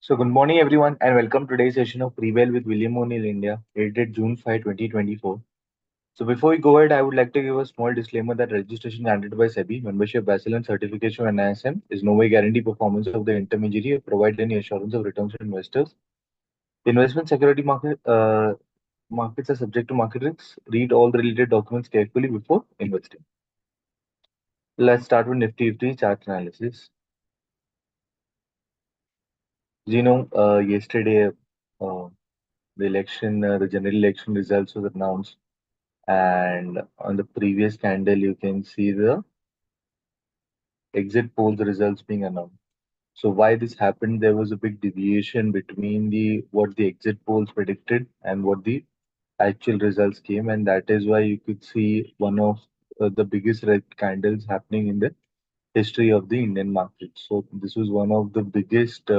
Good morning everyone and welcome to today's session of Prevail with William O'Neill India, dated June 5, 2024. So before we go ahead, I would like to give a small disclaimer that registration granted by SEBI, membership, Basel and certification of NISM is no way guarantee performance of the intermediary or provide any assurance of returns to investors. Investment security markets are subject to market risks. Read all the related documents carefully before investing. Let's start with Nifty chart analysis. As you know, yesterday the general election results was announced, and on the previous candle, you can see the exit polls results being announced. So why this happened? There was a big deviation between the what the exit polls predicted and what the actual results came, and that is why you could see one of the biggest red candles happening in the history of the Indian market. So this was one of the biggest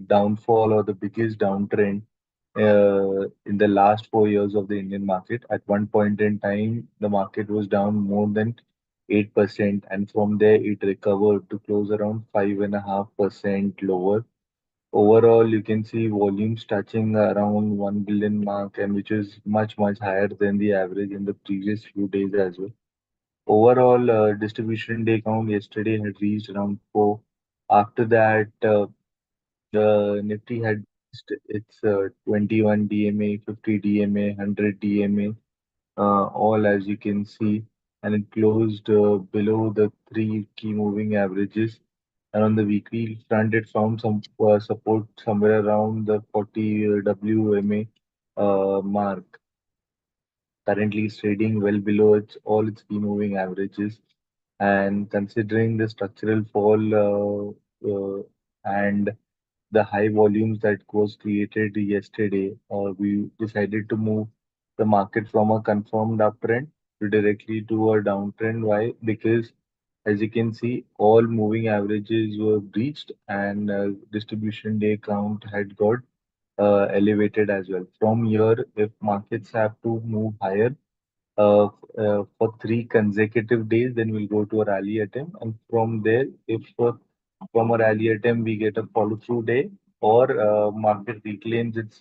downfall or the biggest downtrend in the last 4 years of the Indian market. At one point in time, the market was down more than 8%, and from there it recovered to close around 5.5% lower. Overall, you can see volumes touching around 1 billion mark, and which is much higher than the average in the previous few days as well. Overall, distribution day count yesterday had reached around 4. After that, the Nifty had reached its 21 DMA, 50 DMA, 100 DMA, all as you can see, and it closed below the three key moving averages. And on the weekly front, it found some support somewhere around the 40 WMA mark. Currently, it's trading well below all its key moving averages. And considering the structural fall and the high volumes that was created yesterday, we decided to move the market from a confirmed uptrend to directly to a downtrend. Why? Because as you can see, all moving averages were breached and distribution day count had got elevated as well. From here, if markets have to move higher, for 3 consecutive days, then we'll go to a rally attempt. And from there, if from a rally attempt we get a follow through day or market reclaims its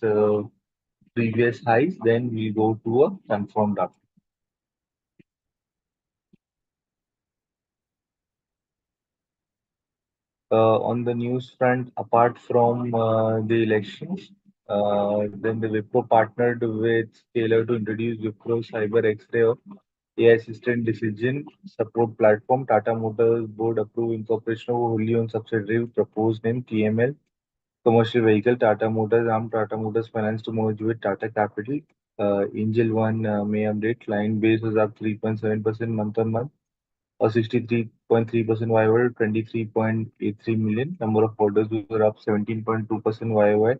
previous highs, then we go to a confirmed up. On the news front, apart from the elections, then the Wipro partnered with Scalar to introduce Wipro Cyber X-ray AI assistant decision support platform. Tata Motors board approved incorporation of wholly owned subsidiary proposed name TML commercial vehicle. Tata Motors armed Tata Motors Finance to merge with Tata Capital. Angel One May update. Client base was up 3.7% month on month or 63.3% YOY, 23.83 million. Number of orders were up 17.2% YOY,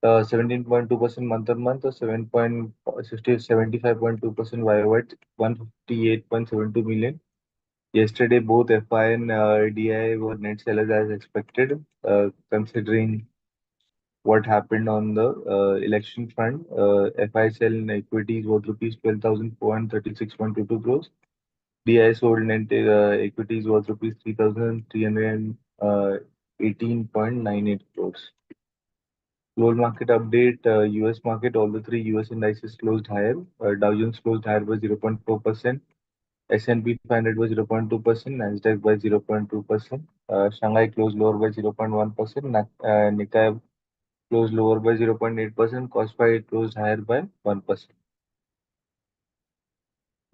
17.2% month on month, or 75.2% YOY, 158.72 million. Yesterday, both FI and DI were net sellers as expected, considering what happened on the election front. FI sell in equities worth rupees 12,436.22 crores. DI sold net equities worth rupees 3,318.98 crores. Global market update, US market, all the three US indices closed higher. Dow Jones closed higher by 0.4%. S&P 500 by 0.2%, Nasdaq by 0.2%. Shanghai closed lower by 0.1%. Nikkei closed lower by 0.8%. Kospi closed higher by 1%.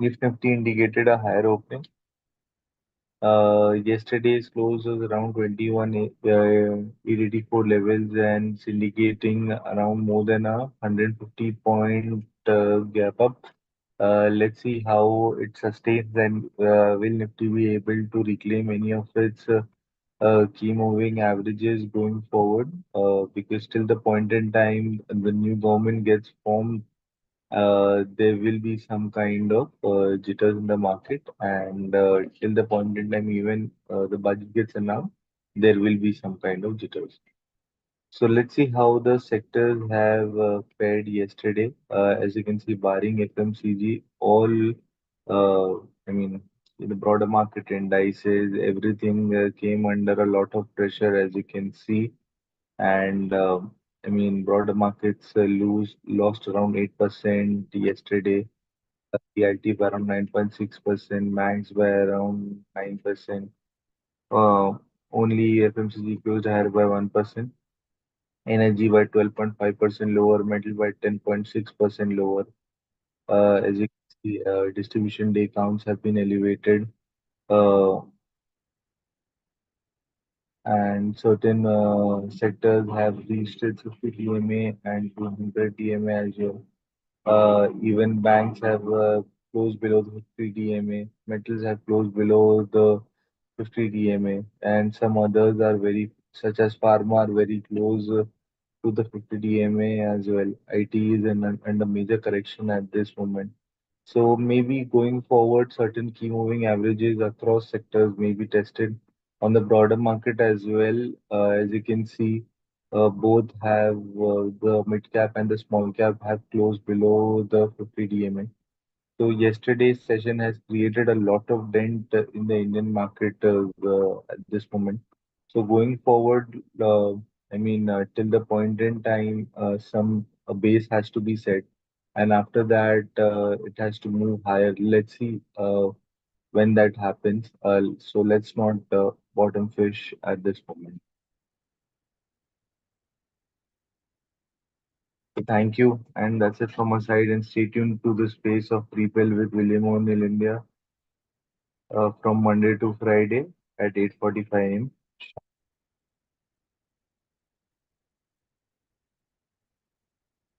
Nifty indicated a higher opening. Yesterday's close was around 21 884 levels and syndicating around more than a 150 point gap up. Let's see how it sustains and will Nifty be able to reclaim any of its key moving averages going forward? Because till the point in time the new government gets formed, there will be some kind of jitters in the market, and till the point in time, even the budget gets announced, there will be some kind of jitters. So let's see how the sectors have fared yesterday. As you can see, barring FMCG, all I mean, in the broader market indices, everything came under a lot of pressure, as you can see. And I mean, broader markets lost around 8% yesterday. The were around 9.6%, banks were around 9%. Uh, Only FMCG closed higher by 1%. Energy by 12.5% lower, metal by 10.6% lower. As you can see, distribution day counts have been elevated, uh, and certain sectors have reached its 50 DMA and 200 DMA as well. Even banks have closed below the 50 DMA. Metals have closed below the 50 DMA, and some others are very, such as pharma, are very close to the 50 DMA as well. IT is under major correction at this moment. So maybe going forward, certain key moving averages across sectors may be tested on the broader market as well. As you can see, both have the mid cap and the small cap have closed below the 50 DMA. So yesterday's session has created a lot of dent in the Indian market at this moment. So going forward, till the point in time, some a base has to be set, and after that, it has to move higher. Let's see when that happens. So let's not bottom fish at this moment. So thank you, and that's it from my side. And stay tuned to the space of Prepel with William O'Neill India from Monday to Friday at 8:45 a.m.